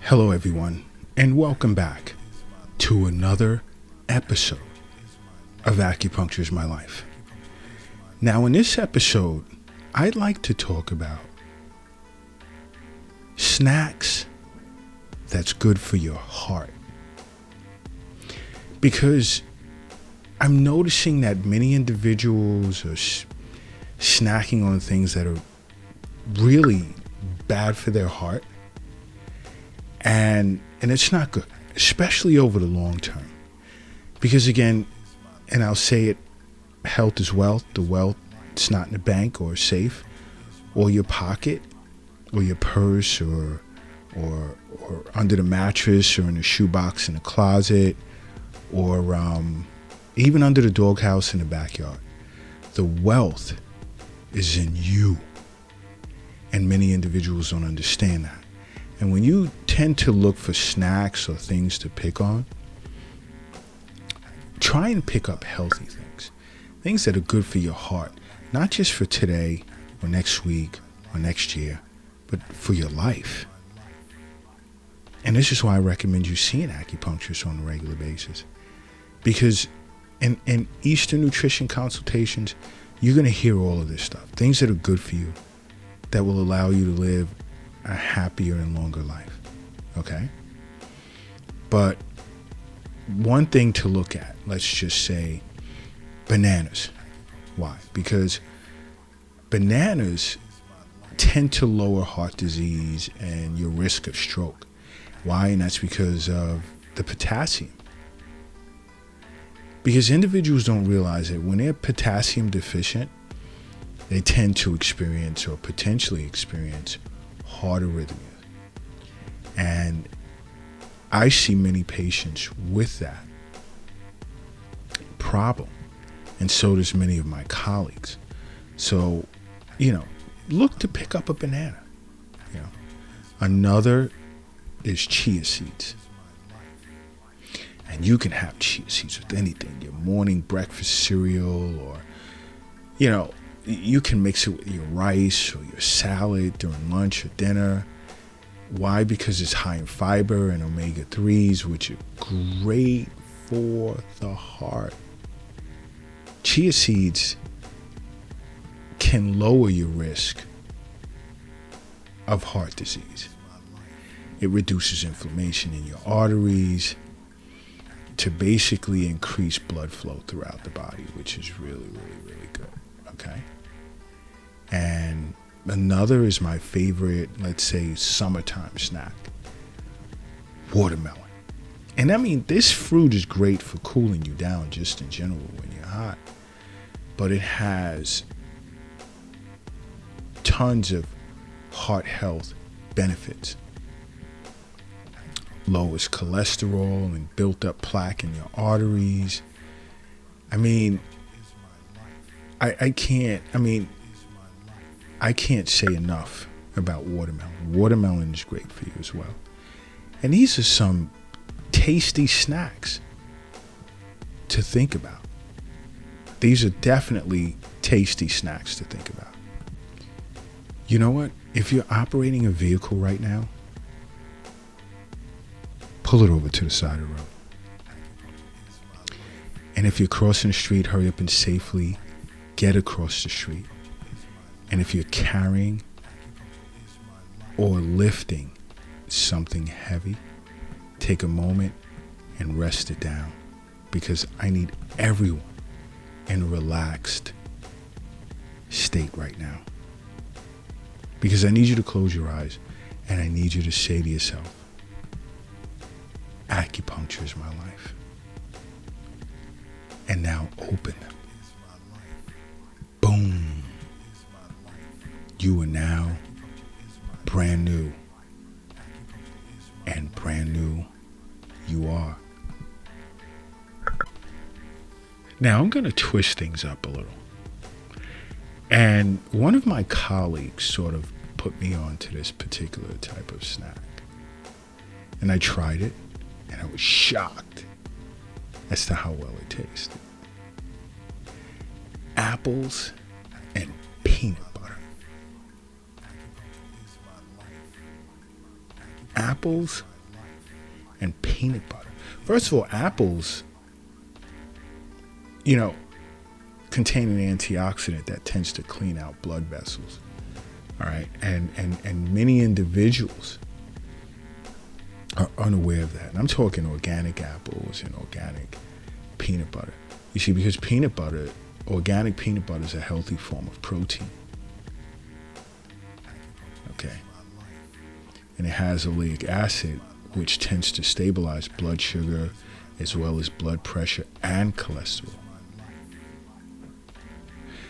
Hello, everyone, and welcome back to another episode of Acupuncture is My Life. Now, in this episode, I'd like to talk about snacks that's good for your heart. Because I'm noticing that many individuals are snacking on things that are really bad for their heart. And it's not good, especially over the long term. Because again, and I'll say it, health is wealth. The wealth, it's not in the bank or safe or your pocket or your purse or under the mattress or in the shoebox in the closet or even under the doghouse in the backyard. The wealth is in you. And many individuals don't understand that. And when you tend to look for snacks or things to pick on, try and pick up healthy things. Things that are good for your heart. Not just for today or next week or next year, but for your life. And this is why I recommend you see an acupuncturist on a regular basis. Because in Eastern nutrition consultations, you're going to hear all of this stuff. Things that are good for you that will allow you to live a happier and longer life. Okay? But one thing to look at, let's just say bananas. Why? Because bananas tend to lower heart disease and your risk of stroke. Why? And that's because of the potassium. Because individuals don't realize that when they're potassium deficient, they tend to experience or potentially experience heart arrhythmia. And I see many patients with that problem. And so does many of my colleagues. So, look to pick up a banana. Another is chia seeds. And you can have chia seeds with anything. Your morning breakfast cereal or, you can mix it with your rice or your salad during lunch or dinner. Why? Because it's high in fiber and omega-3s, which are great for the heart. Chia seeds can lower your risk of heart disease. It reduces inflammation in your arteries to basically increase blood flow throughout the body, which is really, really, really good. Okay? And another is my favorite, let's say, summertime snack. Watermelon. And I mean, this fruit is great for cooling you down just in general when you're hot. But it has tons of heart health benefits. Lowers cholesterol and built up plaque in your arteries. I mean, I can't say enough about watermelon. Watermelon is great for you as well. And these are some tasty snacks to think about. These are definitely tasty snacks to think about. You know what? If you're operating a vehicle right now, pull it over to the side of the road. And if you're crossing the street, hurry up and safely get across the street. And if you're carrying or lifting something heavy, take a moment and rest it down. Because I need everyone in a relaxed state right now. Because I need you to close your eyes and I need you to say to yourself, acupuncture is my life. And now open them. Boom. You are now brand new. And brand new you are. Now I'm going to twist things up a little. And one of my colleagues sort of put me on to this particular type of snack. And I tried it and I was shocked as to how well it tasted. Apples and peanut butter. Apples and peanut butter. First of all, apples, you know, contain an antioxidant that tends to clean out blood vessels. All right. And many individuals are unaware of that. And I'm talking organic apples and organic peanut butter. You see, because peanut butter, organic peanut butter is a healthy form of protein. Okay. And it has oleic acid, which tends to stabilize blood sugar as well as blood pressure and cholesterol.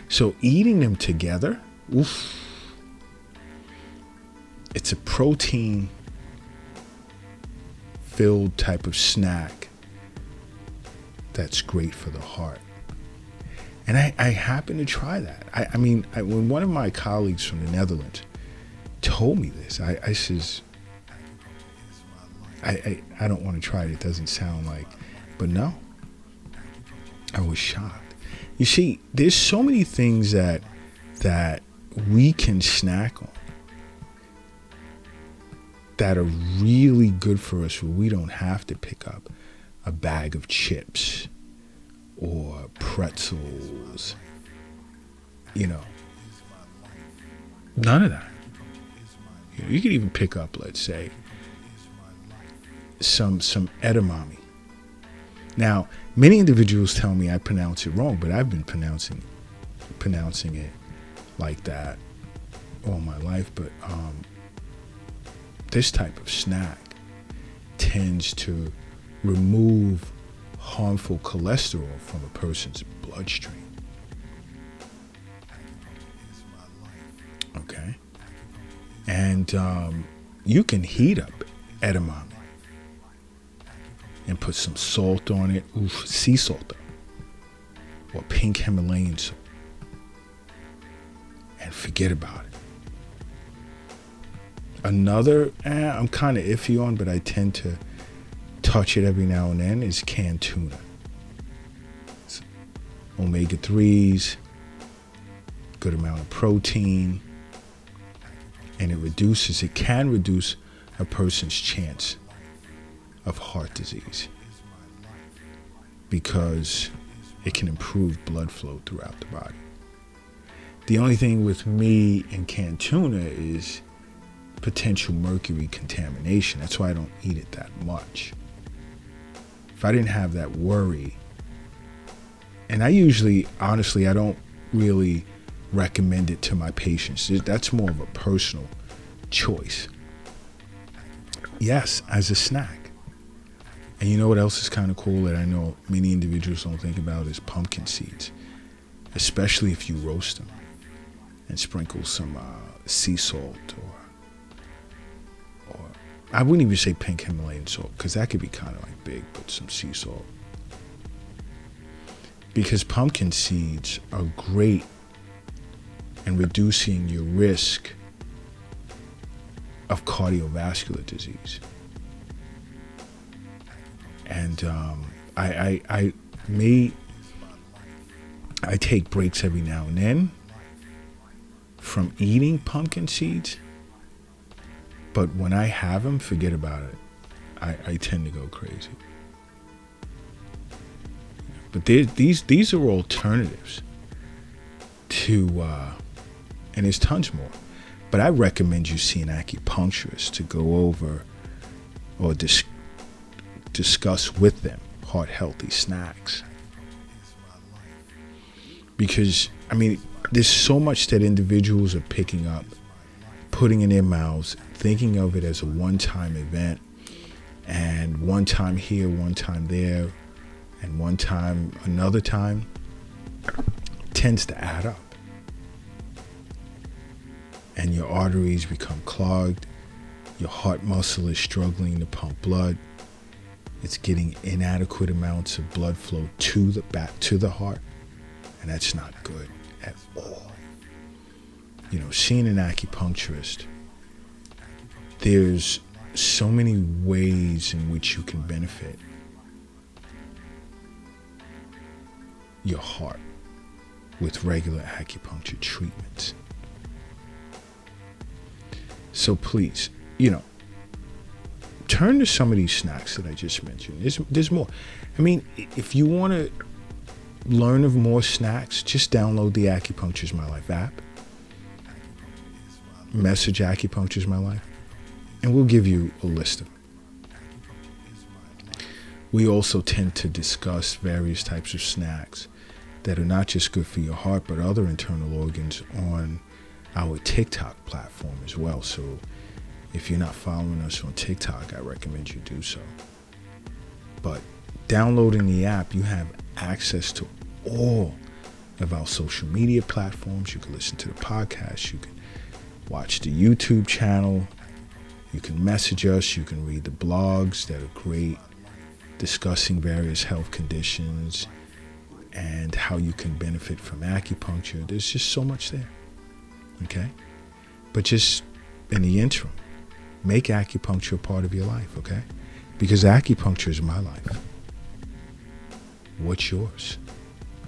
So eating them together, oof, it's a protein filled type of snack that's great for the heart. And I happen to try that. I mean, when one of my colleagues from the Netherlands told me this, I says, I don't want to try it. It doesn't sound like, but no, I was shocked. You see, there's so many things that we can snack on that are really good for us, where we don't have to pick up a bag of chips or pretzels, you know, none of that. You could even pick up, let's say, some edamame. Now, many individuals tell me I pronounce it wrong, but I've been pronouncing it like that all my life. But this type of snack tends to remove harmful cholesterol from a person's bloodstream. Okay? And you can heat up edamame and put some salt on it, sea salt or pink Himalayan salt, and forget about it. Another, I'm kind of iffy on, but I tend to touch it every now and then, is canned tuna. It's omega-3s, good amount of protein, and it can reduce a person's chance of heart disease because it can improve blood flow throughout the body. The only thing with me and canned tuna is potential mercury contamination. That's why I don't eat it that much. If I didn't have that worry, and I usually, honestly, I don't really recommend it to my patients. That's more of a personal choice. Yes, as a snack. And you know what else is kind of cool that I know many individuals don't think about is pumpkin seeds, especially if you roast them and sprinkle some sea salt or I wouldn't even say pink Himalayan salt because that could be kind of like big, but some sea salt. Because pumpkin seeds are great in reducing your risk of cardiovascular disease. And I take breaks every now and then from eating pumpkin seeds, but when I have them, forget about it. I tend to go crazy. But these are alternatives to, and there's tons more. But I recommend you see an acupuncturist to go over or discuss with them heart healthy snacks. Because, I mean, there's so much that individuals are picking up, putting in their mouths, thinking of it as a one-time event, and one time here, one time there, and one time, another time, tends to add up. And your arteries become clogged, your heart muscle is struggling to pump blood, it's getting inadequate amounts of blood flow back to the heart, and that's not good at all. You know, seeing an acupuncturist, there's so many ways in which you can benefit your heart with regular acupuncture treatments. So please, turn to some of these snacks that I just mentioned. There's more. I mean, if you want to learn of more snacks, just download the Acupuncture is My Life app. Message Acupuncture is My Life, and we'll give you a list of them. We also tend to discuss various types of snacks that are not just good for your heart, but other internal organs on our TikTok platform as well. So if you're not following us on TikTok, I recommend you do so. But downloading the app, you have access to all of our social media platforms. You can listen to the podcast. You can watch the YouTube channel. You can message us. You can read the blogs that are great, discussing various health conditions and how you can benefit from acupuncture. There's just so much there. Okay? But just in the interim, make acupuncture a part of your life, okay? Because acupuncture is my life. What's yours?